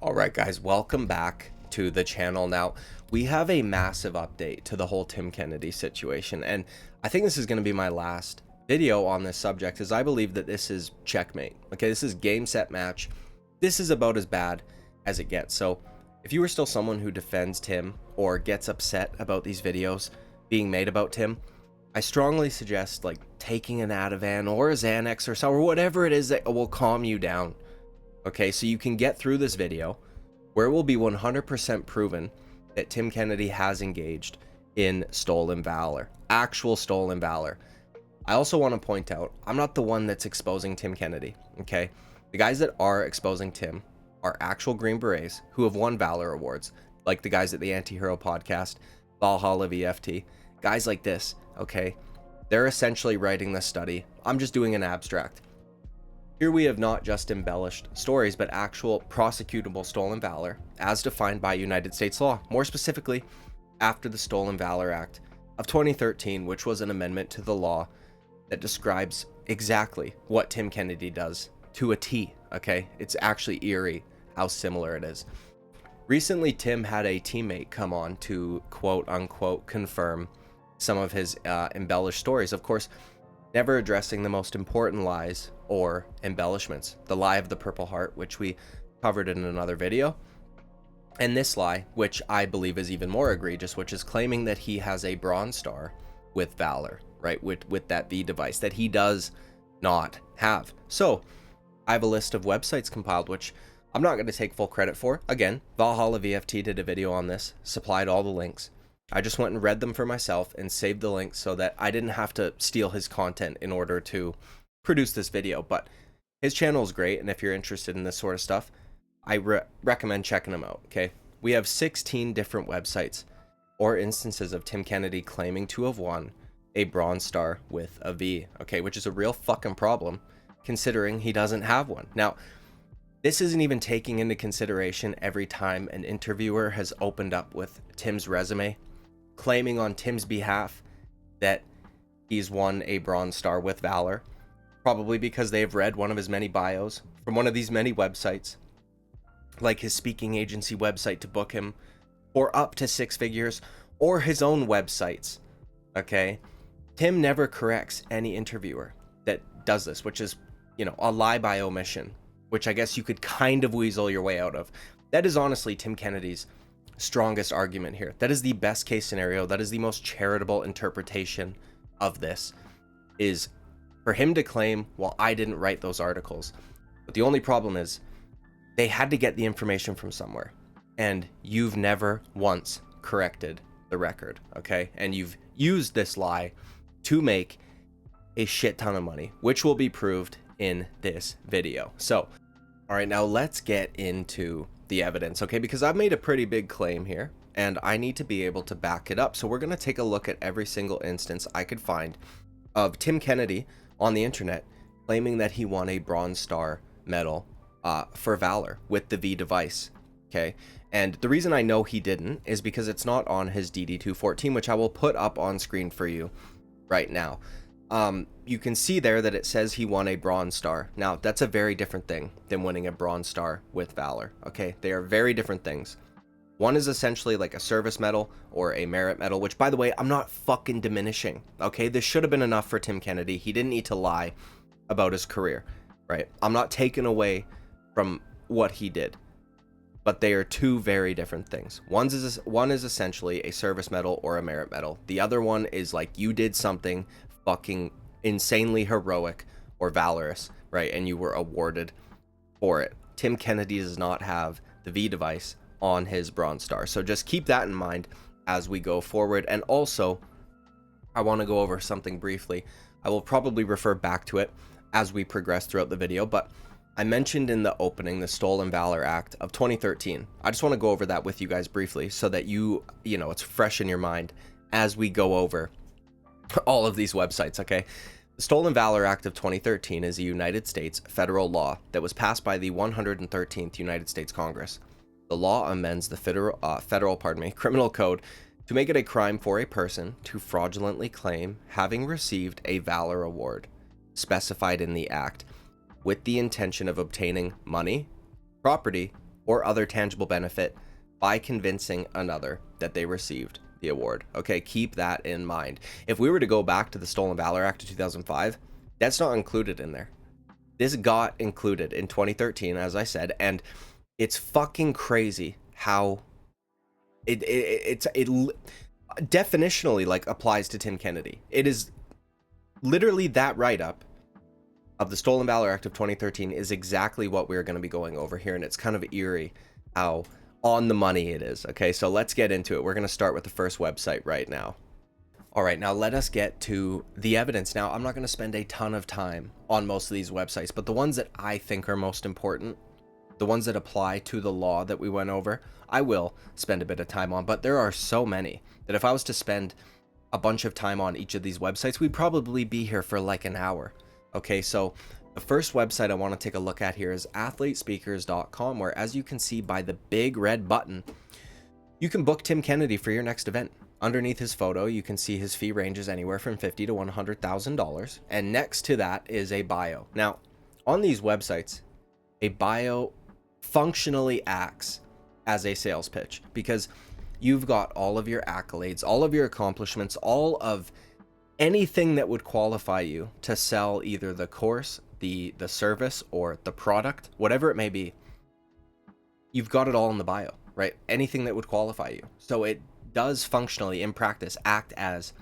All right, guys, welcome back to the channel. Now, we have a massive update to the whole Tim Kennedy situation, and I think this is going to be my last video on this subject, as I believe that this is checkmate. Okay, this is game, set, match. This is about as bad as it gets. So, if you are still someone who defends Tim or gets upset about these videos being made about Tim, I strongly suggest like taking an Ativan or a Xanax or so, or whatever it is that will calm you down. Okay, so you can get through this video where it will be 100% proven that Tim Kennedy has engaged in stolen valor, actual stolen valor. I also want to point out, I'm not the one that's exposing Tim Kennedy, okay? The guys that are exposing Tim are actual Green Berets who have won Valor Awards, like the guys at the Anti-Hero podcast, Valhalla VFT, guys like this, okay? They're essentially writing this study. I'm just doing an abstract. Here we have not just embellished stories, but actual prosecutable stolen valor as defined by United States law, more specifically after the Stolen Valor Act of 2013, which was an amendment to the law that describes exactly what Tim Kennedy does to a T, okay? It's actually eerie how similar it is. Recently, Tim had a teammate come on to quote unquote confirm some of his embellished stories. Of course, never addressing the most important lies or embellishments. The lie of the Purple Heart, which we covered in another video, and this lie, which I believe is even more egregious, which is claiming that he has a Bronze Star with Valor, right, with that V device that he does not have. So I have a list of websites compiled, which I'm not going to take full credit for. Again, Valhalla VFT did a video on this, supplied all the links. I just went and read them for myself and saved the links so that I didn't have to steal his content in order to produce this video. But his channel is great, and if you're interested in this sort of stuff, I recommend checking him out, okay? We have 16 different websites or instances of Tim Kennedy claiming to have won a Bronze Star with a V, okay? Which is a real fucking problem considering he doesn't have one. Now, this isn't even taking into consideration every time an interviewer has opened up with Tim's resume, claiming on Tim's behalf that he's won a Bronze Star with Valor, probably because they've read one of his many bios from one of these many websites, like his speaking agency website to book him for up to 6 figures, or his own websites, okay? Tim never corrects any interviewer that does this, which is, you know, a lie by omission, which I guess you could kind of weasel your way out of. That is honestly Tim Kennedy's strongest argument here. That is the best case scenario. That is the most charitable interpretation of this, is for him to claim, well, I didn't write those articles. But the only problem is they had to get the information from somewhere, and you've never once corrected the record, okay? And you've used this lie to make a shit ton of money, which will be proved in this video. So, all right, now let's get into the evidence, okay? Because I've made a pretty big claim here, and I need to be able to back it up. So we're going to take a look at every single instance I could find of Tim Kennedy on the internet claiming that he won a Bronze Star medal for Valor with the V device, okay? And the reason I know he didn't is because it's not on his DD214, which I will put up on screen for you right now. You can see there that it says he won a Bronze Star. Now, that's a very different thing than winning a Bronze Star with Valor, okay? They are very different things. One is essentially like a service medal or a merit medal, which, by the way, I'm not fucking diminishing, okay? This should have been enough for Tim Kennedy. He didn't need to lie about his career, right? I'm not taking away from what he did, but they are two very different things. One is essentially a service medal or a merit medal. The other one is like you did something fucking insanely heroic or valorous, right? And you were awarded for it. Tim Kennedy does not have the V device on his Bronze Star. So just keep that in mind as we go forward. And also, I want to go over something briefly. I will probably refer back to it as we progress throughout the video, but I mentioned in the opening the Stolen Valor Act of 2013. I just want to go over that with you guys briefly so that you know, it's fresh in your mind as we go over all of these websites, okay? The Stolen Valor Act of 2013 is a United States federal law that was passed by the 113th United States Congress. The law amends the federal criminal code to make it a crime for a person to fraudulently claim having received a Valor Award specified in the act with the intention of obtaining money, property, or other tangible benefit by convincing another that they received the award. Okay, keep that in mind. If we were to go back to the Stolen Valor Act of 2005, that's not included in there. This got included in 2013, as I said, and it's fucking crazy how it definitionally like applies to Tim Kennedy. It is literally that write-up of the Stolen Valor Act of 2013 is exactly what we're going to be going over here, and it's kind of eerie how on the money it is. Okay, so let's get into it. We're going to start with the first website right now. All right, now let us get to the evidence. Now, I'm not going to spend a ton of time on most of these websites, but the ones that I think are most important, the ones that apply to the law that we went over, I will spend a bit of time on. But there are so many that if I was to spend a bunch of time on each of these websites, we'd probably be here for like an hour. Okay, so the first website I want to take a look at here is athletespeakers.com, where, as you can see by the big red button, you can book Tim Kennedy for your next event. Underneath his photo, you can see his fee ranges anywhere from $50,000 to $100,000, and next to that is a bio. Now, on these websites, a bio functionally acts as a sales pitch, because you've got all of your accolades, all of your accomplishments, all of anything that would qualify you to sell either the course, the service, or the product, whatever it may be. You've got it all in the bio, right? Anything that would qualify you. So it does functionally, in practice, act as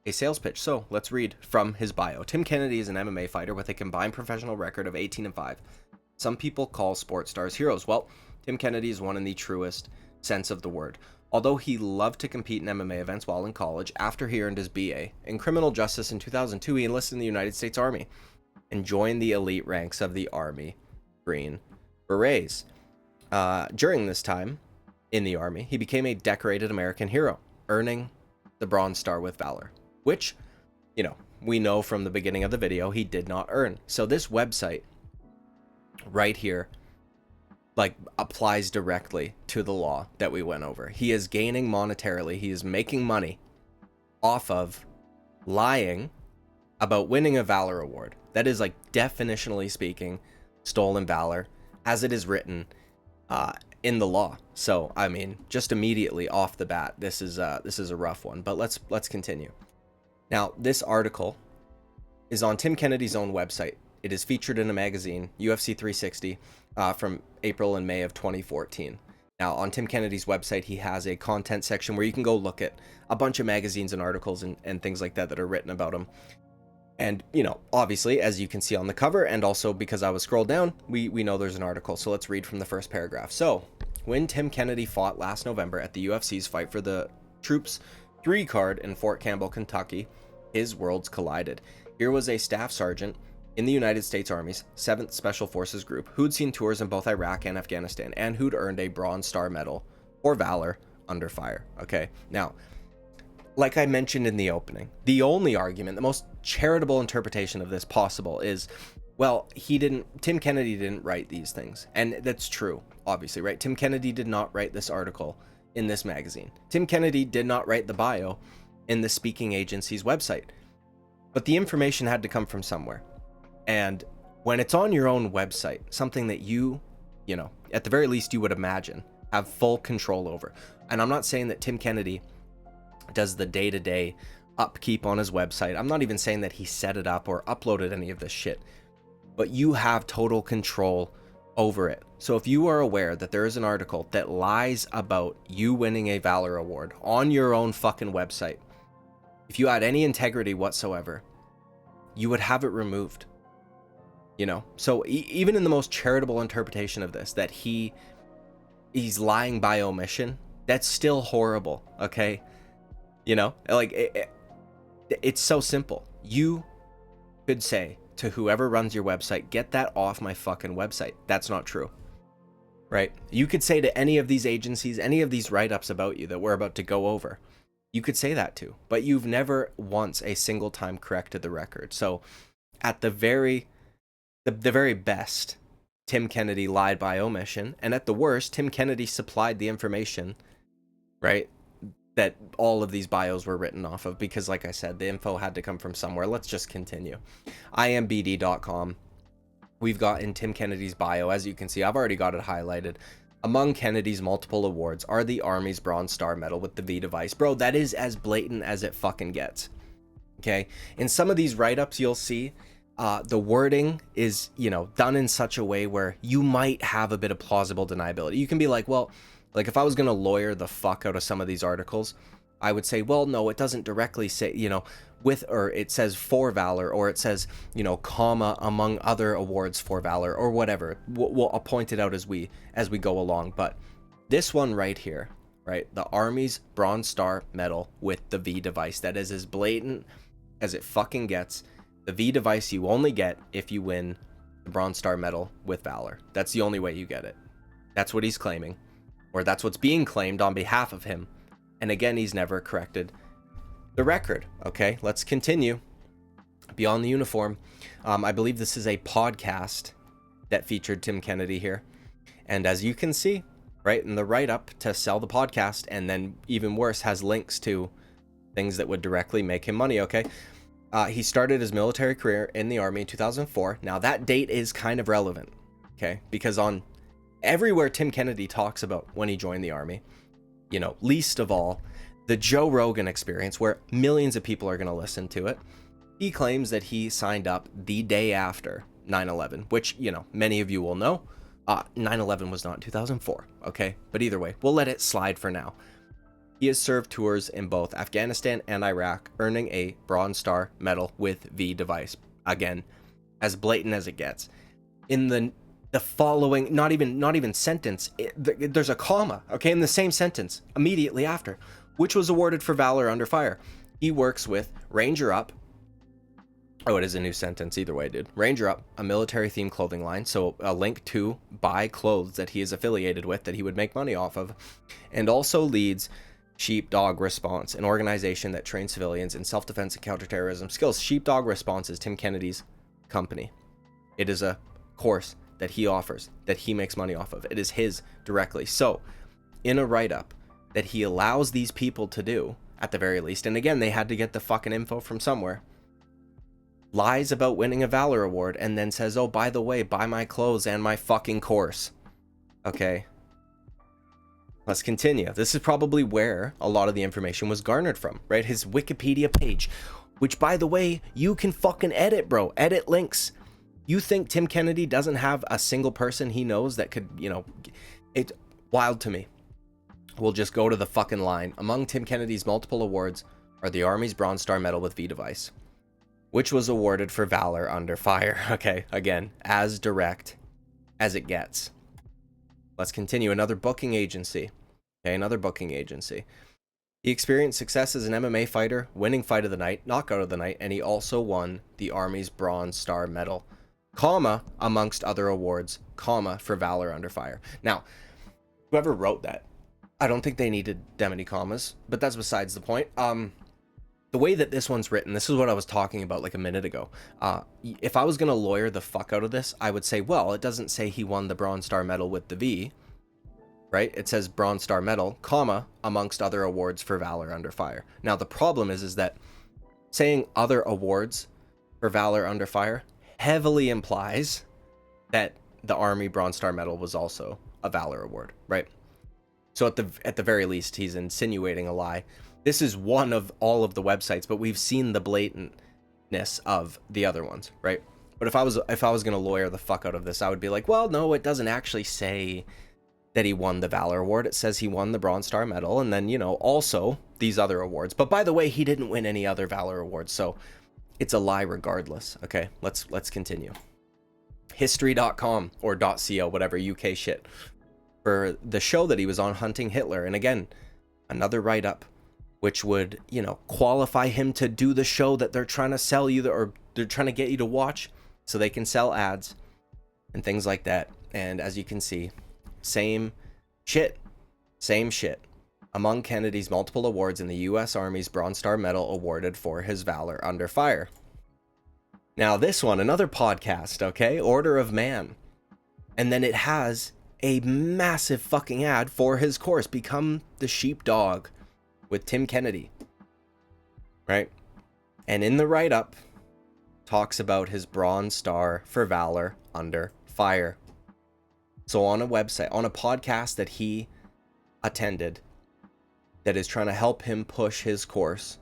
a sales pitch. So let's read from his bio. Tim Kennedy is an MMA fighter with a combined professional record of 18-5. Some people call sports stars heroes. Well, Tim Kennedy is one in the truest sense of the word. Although he loved to compete in MMA events while in college, after he earned his BA in criminal justice in 2002, he enlisted in the United States Army and joined the elite ranks of the Army Green Berets. During this time in the Army, he became a decorated American hero, earning the Bronze Star with Valor, which, you know, we know from the beginning of the video he did not earn. So this website right here like applies directly to the law that we went over. He is gaining monetarily. He is making money off of lying about winning a Valor Award. That is, like, definitionally speaking, stolen valor as it is written in the law. So, I mean, just immediately off the bat, this is a rough one, but let's continue. Now, this article is on Tim Kennedy's own website. It is featured in a magazine, UFC 360, from April and May of 2014. Now, on Tim Kennedy's website, he has a content section where you can go look at a bunch of magazines and articles and things like that are written about him. And, you know, obviously, as you can see on the cover, and also because I was scrolled down, we know there's an article. So let's read from the first paragraph. So, when Tim Kennedy fought last November at the UFC's Fight for the Troops 3 card in Fort Campbell, Kentucky, his worlds collided. Here was a staff sergeant in the United States Army's 7th Special Forces Group, who'd seen tours in both Iraq and Afghanistan, and who'd earned a Bronze Star Medal for valor under fire. Okay, now, like I mentioned in the opening, the only argument, the most charitable interpretation of this possible is, well, Tim Kennedy didn't write these things. And that's true, obviously, right? Tim Kennedy did not write this article in this magazine. Tim Kennedy did not write the bio in the speaking agency's website. But the information had to come from somewhere. And when it's on your own website, something that you know, at the very least you would imagine, have full control over. And I'm not saying that Tim Kennedy does the day-to-day upkeep on his website. I'm not even saying that he set it up or uploaded any of this shit. But you have total control over it. So if you are aware that there is an article that lies about you winning a Valor Award on your own fucking website, if you had any integrity whatsoever, you would have it removed. You know, so even in the most charitable interpretation of this, that he's lying by omission, that's still horrible. Okay, you know, like it's so simple. You could say to whoever runs your website, get that off my fucking website. That's not true, right? You could say to any of these agencies, any of these write-ups about you that we're about to go over, you could say that to, but you've never once a single time corrected the record. So at the very best, Tim Kennedy lied by omission, and at the worst, Tim Kennedy supplied the information, right, that all of these bios were written off of, because like I said, the info had to come from somewhere. Let's just continue. IMBD.com. We've got in Tim Kennedy's bio, as you can see, I've already got it highlighted. Among Kennedy's multiple awards are the Army's Bronze Star Medal with the V device. Bro, that is as blatant as it fucking gets. Okay? In some of these write-ups, you'll see the wording is, done in such a way where you might have a bit of plausible deniability. You can be like, well, like if I was going to lawyer the fuck out of some of these articles, I would say, well, no, it doesn't directly say, with, or it says for valor, or it says, comma, among other awards for valor, or whatever. I'll point it out as we go along. But this one right here, right, the Army's Bronze Star Medal with the V device, that is as blatant as it fucking gets. The V device you only get if you win the Bronze Star Medal with valor. That's the only way you get it. That's what he's claiming, or that's what's being claimed on behalf of him. And again, he's never corrected the record. Okay, let's continue. Beyond the uniform, I believe this is a podcast that featured Tim Kennedy here. And as you can see, right in the write-up to sell the podcast, and then even worse, has links to things that would directly make him money, okay? He started his military career in the Army in 2004. Now, that date is kind of relevant, okay? Because on everywhere Tim Kennedy talks about when he joined the Army, least of all, the Joe Rogan Experience, where millions of people are going to listen to it, he claims that he signed up the day after 9/11, which, many of you will know. 9/11 was not in 2004, okay? But either way, we'll let it slide for now. He has served tours in both Afghanistan and Iraq, earning a Bronze Star Medal with V device. Again, as blatant as it gets. In the following, not even sentence, there's a comma, okay, in the same sentence immediately after, which was awarded for valor under fire. He works with Ranger Up. Oh, it is a new sentence either way, dude. Ranger Up, a military-themed clothing line, so a link to buy clothes that he is affiliated with that he would make money off of, and also leads Sheepdog Response, an organization that trains civilians in self-defense and counterterrorism skills. Sheepdog Response is Tim Kennedy's company. It is a course that he offers, that he makes money off of. It is his directly. So, in a write-up that he allows these people to do, at the very least, and again, they had to get the fucking info from somewhere, lies about winning a Valor Award, and then says, oh, by the way, buy my clothes and my fucking course. Okay. Let's continue. This is probably where a lot of the information was garnered from, right? His Wikipedia page, which, by the way, you can fucking edit, bro. Edit links. You think Tim Kennedy doesn't have a single person he knows that could, it's wild to me. We'll just go to the fucking line. Among Tim Kennedy's multiple awards are the Army's Bronze Star Medal with V device, which was awarded for valor under fire. Okay, again, as direct as it gets. Let's continue. Another booking agency. Okay, another booking agency. He experienced success as an MMA fighter, winning Fight of the Night, Knockout of the Night, and he also won the Army's Bronze Star Medal, comma, amongst other awards, comma, for valor under fire. Now, whoever wrote that, I don't think they needed that many commas, but that's besides the point. The way that this one's written, this is what I was talking about like a minute ago. If I was going to lawyer the fuck out of this, I would say, well, it doesn't say he won the Bronze Star Medal with the V, right? It says Bronze Star Medal, comma, amongst other awards for valor under fire. Now, the problem is that saying other awards for valor under fire heavily implies that the Army Bronze Star Medal was also a valor award, right? So at the very least, he's insinuating a lie. This is one of all of the websites, but we've seen the blatantness of the other ones, right? But if I was going to lawyer the fuck out of this, I would be like, well, no, it doesn't actually say that he won the Valor Award. It says he won the Bronze Star Medal, and then, also these other awards. But by the way, he didn't win any other Valor Awards, so it's a lie regardless. Okay, let's continue. History.com or .co, whatever, UK shit, for the show that he was on, Hunting Hitler. And again, another write-up which would, qualify him to do the show that they're trying to sell you, or they're trying to get you to watch so they can sell ads and things like that. And as you can see, same shit. Among Kennedy's multiple awards in the U.S. Army's Bronze Star Medal awarded for his valor under fire. Now this one, another podcast, okay? Order of Man. And then it has a massive fucking ad for his course, Become the Sheepdog with Tim Kennedy, right? And in the write-up, talks about his Bronze Star for valor under fire. So on a website, on a podcast that he attended, that is trying to help him push his course,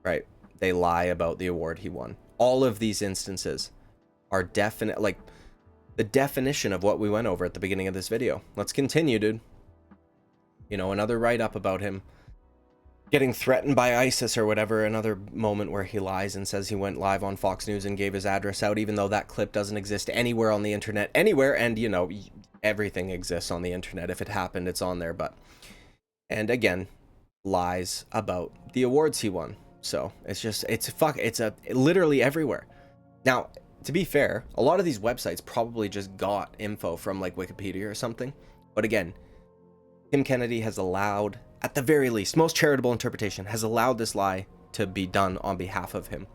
right? They lie about the award he won. All of these instances are definite, like the definition of what we went over at the beginning of this video. Let's continue, dude. You know, another write-up about him getting threatened by ISIS or whatever. Another moment where he lies and says he went live on Fox News and gave his address out, even though that clip doesn't exist anywhere on the internet, anywhere. And, you know, everything exists on the internet. If it happened, it's on there. But, and again, lies about the awards he won. So it's just, it's literally everywhere. Now, to be fair, a lot of these websites probably just got info from like Wikipedia or something. But again, Tim Kennedy has allowed, at the very least, most charitable interpretation, has allowed this lie to be done on behalf of him.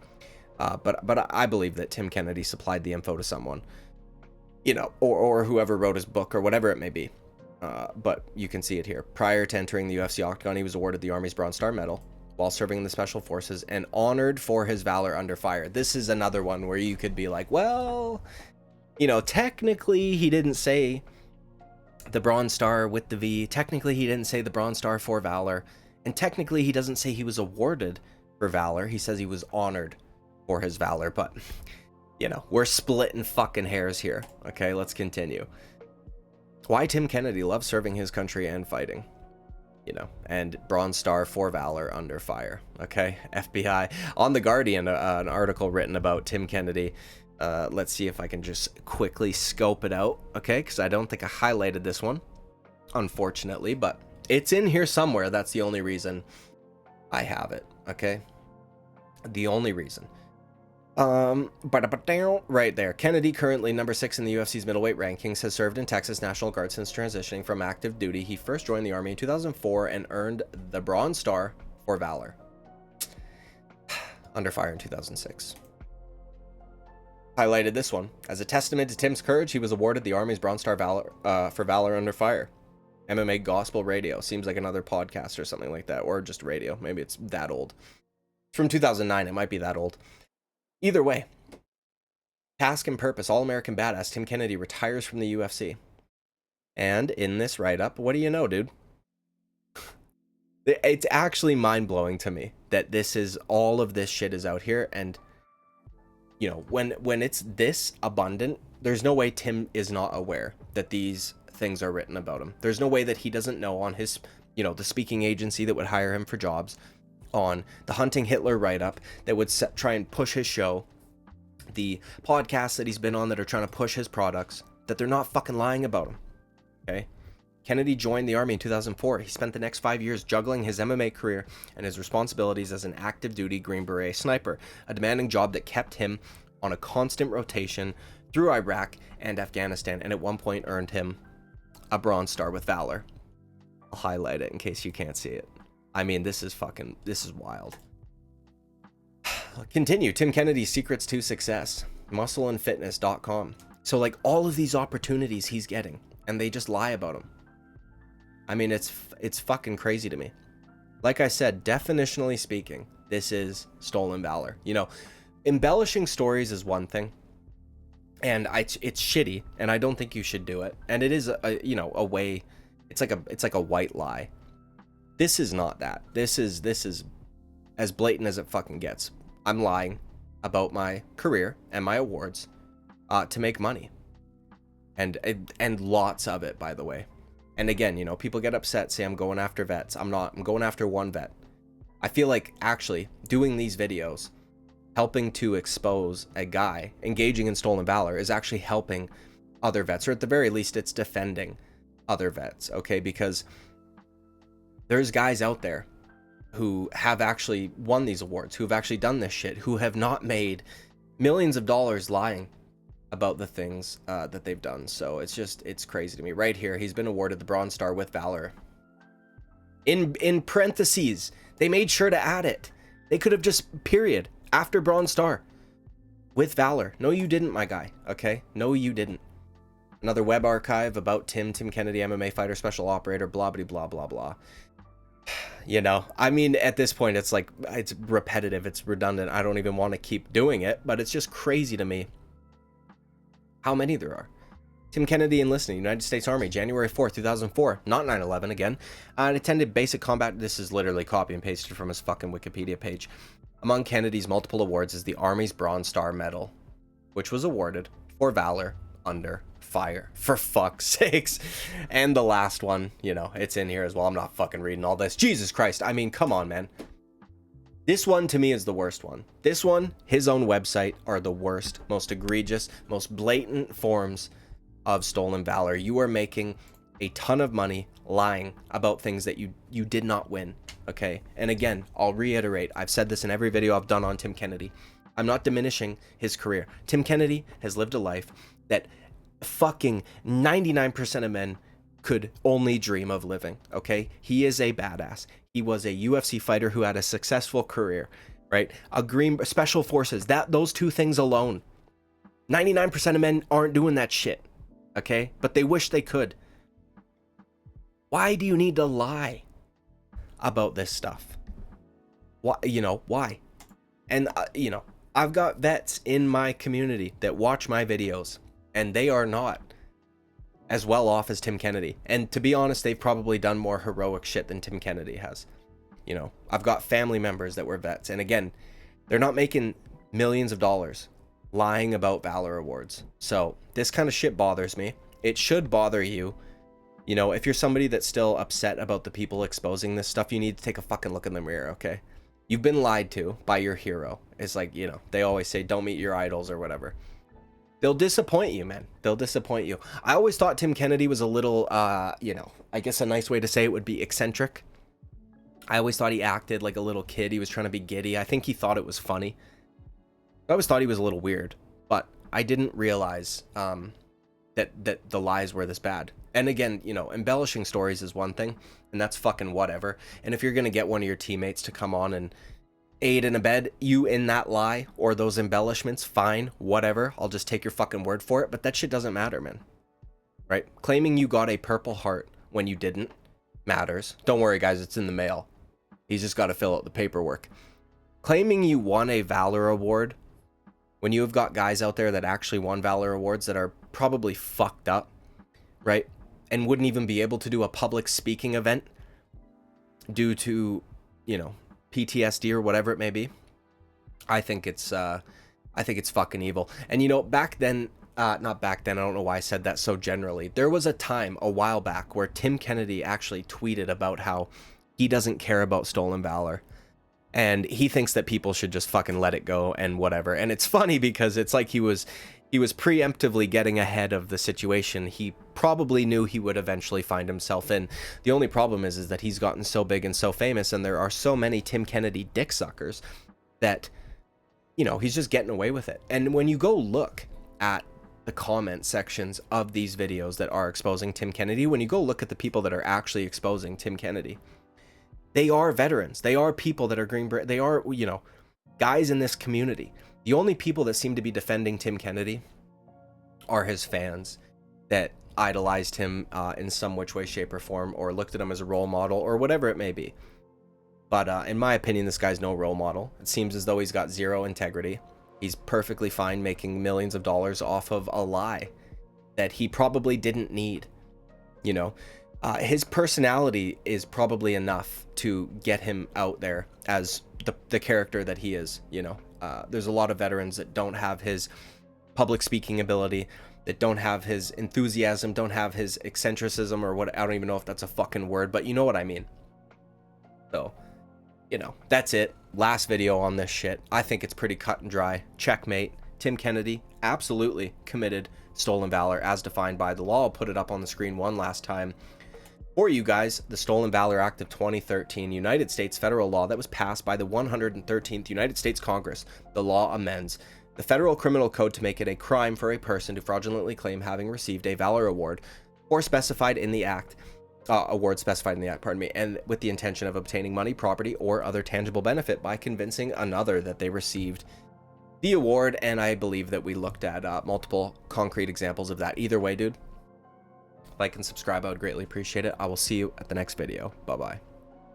But I believe that Tim Kennedy supplied the info to someone, you know, or whoever wrote his book or whatever it may be. But you can see it here. Prior to entering the UFC octagon, he was awarded the Army's Bronze Star Medal while serving in the Special Forces and honored for his valor under fire. This is another one where you could be like, well, you know, technically he didn't say the Bronze Star with the V. Technically he didn't say the Bronze Star for valor. And technically he doesn't say he was awarded for valor. He says he was honored for his valor. But, you know, we're splitting fucking hairs here. Okay, let's continue. Why Tim Kennedy loves serving his country and fighting. You know, and Bronze Star for valor under fire. Okay, FBI. On The Guardian, an article written about Tim Kennedy. Let's see if I can just quickly scope it out. Okay, because I don't think I highlighted this one, unfortunately, but it's in here somewhere. That's the only reason I have it. Okay, the only reason. Right there. Kennedy, currently number 6 in the UFC's middleweight rankings, has served in Texas National Guard since transitioning from active duty. He first joined the Army in 2004 and earned the Bronze Star for valor under fire in 2006. Highlighted this one. As a testament to Tim's courage, he was awarded the Army's Bronze Star for valor under fire. MMA Gospel Radio. Seems like another podcast or something like that, or just radio. Maybe it's that old. It's from 2009. It might be that old. Either way, task and purpose, All-American badass Tim Kennedy retires from the UFC. And in this write-up, what do you know, dude? It's actually mind-blowing to me that this is, all of this shit is out here. And, you know, when it's this abundant, there's no way Tim is not aware that these things are written about him. There's no way that he doesn't know on his, you know, the speaking agency that would hire him for jobs, on the Hunting Hitler write-up that would try and push his show, the podcasts that he's been on that are trying to push his products, that they're not fucking lying about him. Okay? Kennedy joined the Army in 2004. He spent the next 5 years juggling his MMA career and his responsibilities as an active duty Green Beret sniper, a demanding job that kept him on a constant rotation through Iraq and Afghanistan, and at one point earned him a Bronze Star with valor. I'll highlight it in case you can't see it. I mean, this is wild. Continue. Tim Kennedy's secrets to success. Muscleandfitness.com. So, like, all of these opportunities he's getting, and they just lie about him. I mean, it's fucking crazy to me. Like I said, definitionally speaking, this is stolen valor. You know, embellishing stories is one thing, and it's shitty, and I don't think you should do it. And it is a way. It's like a white lie. This is not that. This is as blatant as it fucking gets. I'm lying about my career and my awards to make money. And lots of it, by the way. And again, you know, people get upset, say I'm going after vets. I'm not. I'm going after one vet. I feel like actually doing these videos, helping to expose a guy engaging in stolen valor, is actually helping other vets, or at the very least it's defending other vets, okay? Because there's guys out there who have actually won these awards, who have actually done this shit, who have not made millions of dollars lying about the things that they've done. So it's crazy to me. Right here, he's been awarded the Bronze Star with valor. In parentheses, they made sure to add it. They could have just period after Bronze Star with valor. No, you didn't, my guy. Okay, no, you didn't. Another web archive about Tim Kennedy, MMA fighter, special operator, blah blah blah blah blah. You know, I mean, at this point, it's like, it's repetitive, it's redundant. I don't even want to keep doing it, but it's just crazy to me how many there are. Tim Kennedy enlisted in the United States Army, January 4th, 2004, not 9/11 again, and attended basic combat. This is literally copy and pasted from his fucking Wikipedia page. Among Kennedy's multiple awards is the Army's Bronze Star Medal, which was awarded for valor under fire. For fuck's sakes. And the last one, you know, it's in here as well. I'm not fucking reading all this. Jesus Christ. I mean, come on, man. This one to me is the worst one. This one, his own website, are the worst, most egregious, most blatant forms of stolen valor. You are making a ton of money lying about things that you did not win. Okay. And again, I'll reiterate, I've said this in every video I've done on Tim Kennedy. I'm not diminishing his career. Tim Kennedy has lived a life that fucking 99% of men could only dream of living. Okay. He is a badass. He was a UFC fighter who had a successful career, right? A green special forces, those two things alone. 99% of men aren't doing that shit. Okay. But they wish they could. Why do you need to lie about this stuff? Why, you know, why? And, you know, I've got vets in my community that watch my videos, and they are not as well off as Tim Kennedy. And to be honest, they've probably done more heroic shit than Tim Kennedy has. You know, I've got family members that were vets, and again, they're not making millions of dollars lying about Valor Awards. So this kind of shit bothers me. It should bother you. You know, if you're somebody that's still upset about the people exposing this stuff, you need to take a fucking look in the mirror, okay? You've been lied to by your hero. It's like, you know, they always say, don't meet your idols or whatever. They'll disappoint you, man. They'll disappoint you. I always thought Tim Kennedy was a little, you know, I guess a nice way to say it would be eccentric. I always thought he acted like a little kid. He was trying to be giddy. I think he thought it was funny. I always thought he was a little weird, but I didn't realize that the lies were this bad. And again, you know, embellishing stories is one thing, and that's fucking whatever. And if you're going to get one of your teammates to come on and aid and abet you in that lie or those embellishments, fine, whatever. I'll just take your fucking word for it. But that shit doesn't matter, man. Right? Claiming you got a Purple Heart when you didn't matters. Don't worry, guys. It's in the mail. He's just got to fill out the paperwork. Claiming you won a Valor Award when you have got guys out there that actually won Valor Awards that are probably fucked up, right? And wouldn't even be able to do a public speaking event due to, you know, PTSD or whatever it may be. I think it's fucking evil. And you know, back then, not back then, I don't know why I said that so generally. There was a time a while back where Tim Kennedy actually tweeted about how he doesn't care about stolen valor. And he thinks that people should just fucking let it go and whatever. And it's funny because it's like he was preemptively getting ahead of the situation he probably knew he would eventually find himself in. The only problem is that he's gotten so big and so famous, and there are so many Tim Kennedy dick suckers that, you know, he's just getting away with it. And when you go look at the comment sections of these videos that are exposing Tim Kennedy, when you go look at the people that are actually exposing Tim Kennedy, they are veterans. They are people that are they are, you know, guys in this community. The only people that seem to be defending Tim Kennedy are his fans that idolized him in some which way, shape, or form, or looked at him as a role model, or whatever it may be. But in my opinion, this guy's no role model. It seems as though he's got zero integrity. He's perfectly fine making millions of dollars off of a lie that he probably didn't need. You know, his personality is probably enough to get him out there as the character that he is, you know. There's a lot of veterans that don't have his public speaking ability, that don't have his enthusiasm, don't have his eccentricism, or what, I don't even know if that's a fucking word, but you know what I mean. So, you know, that's it. Last video on this shit. I think it's pretty cut and dry. Checkmate. Tim Kennedy absolutely committed stolen valor as defined by the law. I'll put it up on the screen one last time for you guys. The Stolen Valor Act of 2013, United States federal law that was passed by the 113th United States Congress. The law amends the federal criminal code to make it a crime for a person to fraudulently claim having received a valor award or specified in the act, and with the intention of obtaining money, property, or other tangible benefit by convincing another that they received the award. And I believe that we looked at multiple concrete examples of that. Either way, dude, like and subscribe, I would greatly appreciate it. I will see you at the next video. Bye bye.